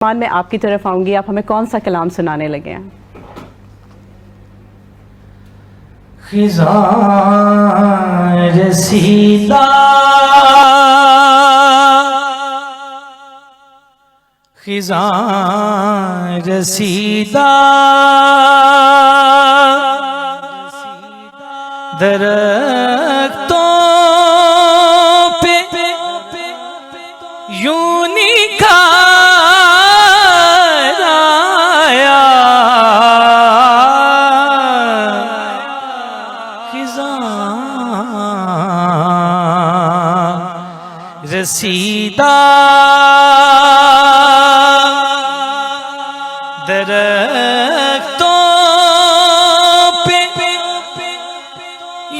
मैं आपकी तरफ आऊंगी, आप हमें कौन सा कलाम सुनाने लगे हैं? खिज़ां रसीदा खिज़ां रसीदा दरख्तों पे यूं निखार आया, खिज़ां रसीदा दरख्तों पे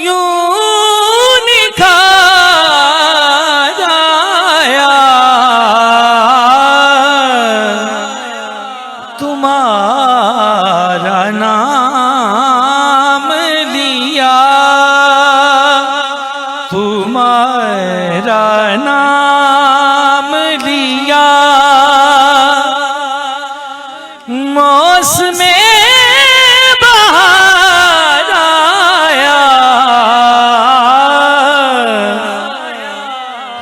यूं निखार आया, तुम्हारा नाम लिया, तुम्हारा नाम लिया, मौसमे बहार आया,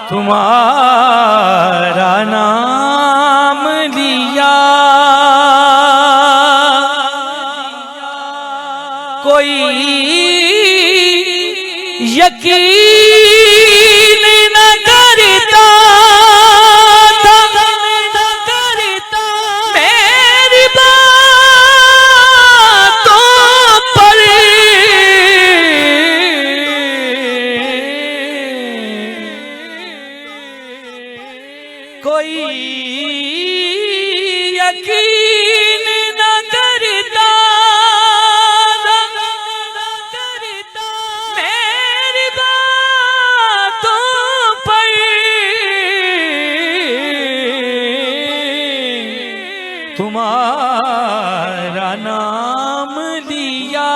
तुम्हारा नाम लिया। कोई यकीन न करता था मेरी बातों पर, कोई यकीन न करता मेरी बातों पर, तुम्हारा नाम लिया,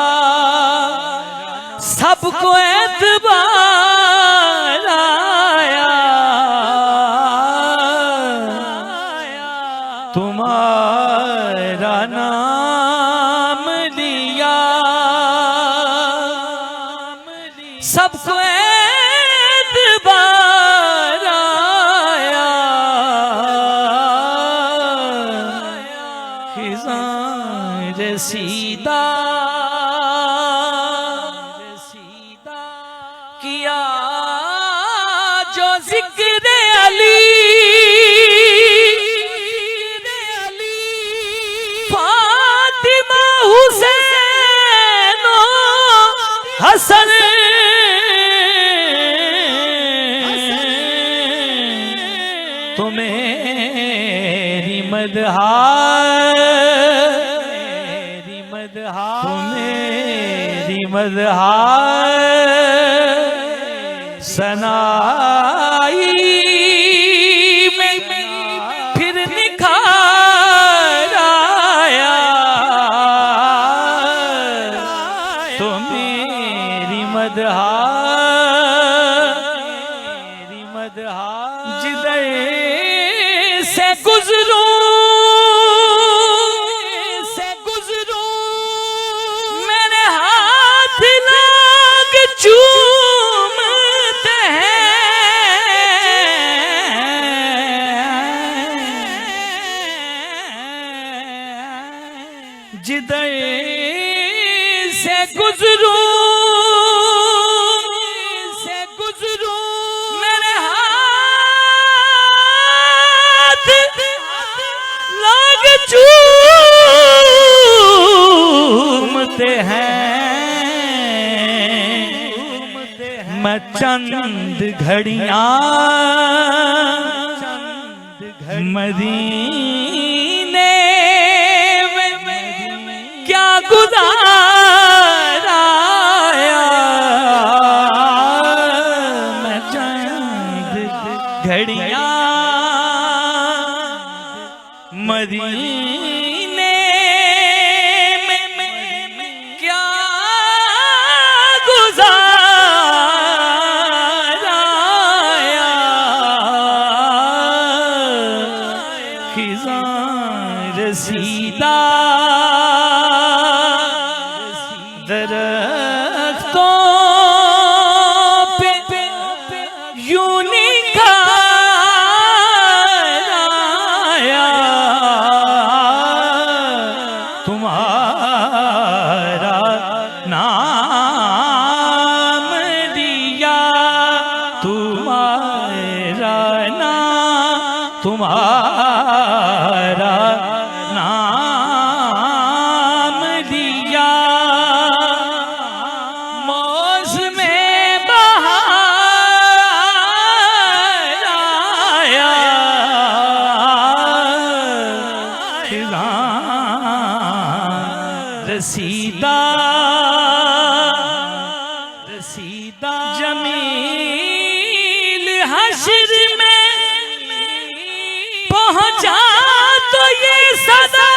सबको एतबार आया, तुम्हारा नाम लिया, सबको एतबार आया, खिज़ां रसीदा किया जो जिक्र अली, फातिमा हुसैन हसन, तो मेरी मदहा, मेरी मदहा सनाई में फिर निखार आया, तो मेरी मदहा जिधर से गुजरूं मेरे हाथ लाग चूमते हैं, जिधर से गुजरूं मेरे हाथ लाग चूमते हैं, मैं चंद घड़ियां मदीने में क्या गुजार आया, मैं चंद घड़ियां मदीने में क्या गुजार आया, खिज़ां रसीदा दरख्तों पे यूं निखारा तुम्हारा नाम दिया, तुम्हारा नाम, तुम्हारा नाम दिया। मौसमे बहार आया, रसीदा रसीदा जमील हश्र में पहुंचा तो ये सदा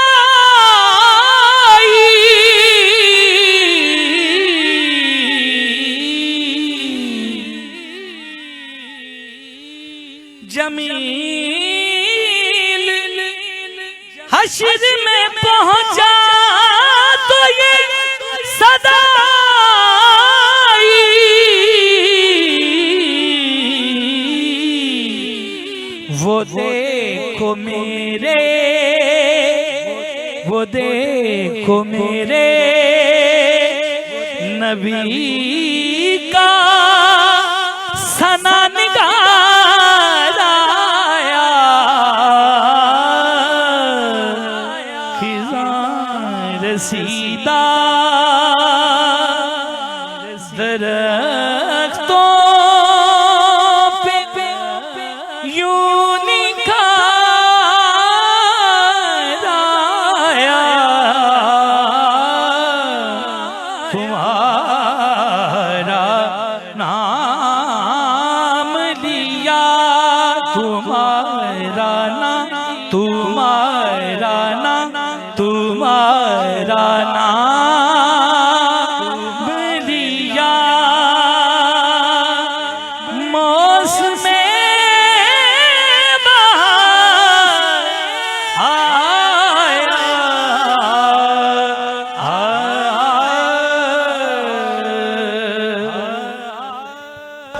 जमील हश्र में पहुंचा तो ये सदा वो देखो मेरे, वो देखो मेरे नबी का सना निगार आया, खिज़ां रसीदा दरख्तों पे यूं निखार आया, तुम्हारा नाम लिया, तुम्हारा नाम, तुम्हारा नाम, तुम्हारा नाम लिया। मौसमे बहार आया,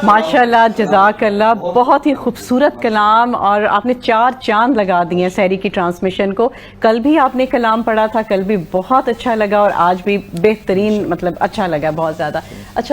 माशाल्लाह, जज़ाकल्लाह, बहुत ही खूबसूरत कलाम। और आपने 4 चांद लगा दिए सहरी की ट्रांसमिशन को। कल भी आपने कलाम पढ़ा था, कल भी बहुत अच्छा लगा और आज भी बेहतरीन, मतलब अच्छा लगा बहुत ज़्यादा अच्छा।